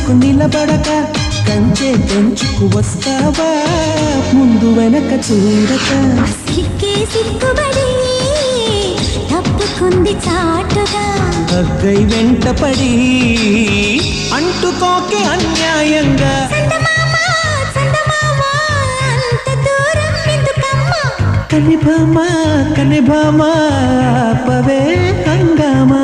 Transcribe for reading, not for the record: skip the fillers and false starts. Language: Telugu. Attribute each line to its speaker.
Speaker 1: వద్దకు నిలబడక కంచె పెంచుకు వస్తావా ముందు వెనక చూడక
Speaker 2: సిక్కుబడి తప్పుకుంది చాటుగా
Speaker 1: అగ్గై వెంటపడి అంటుకోకే అన్యాయంగా కనిభామా పవే హంగామా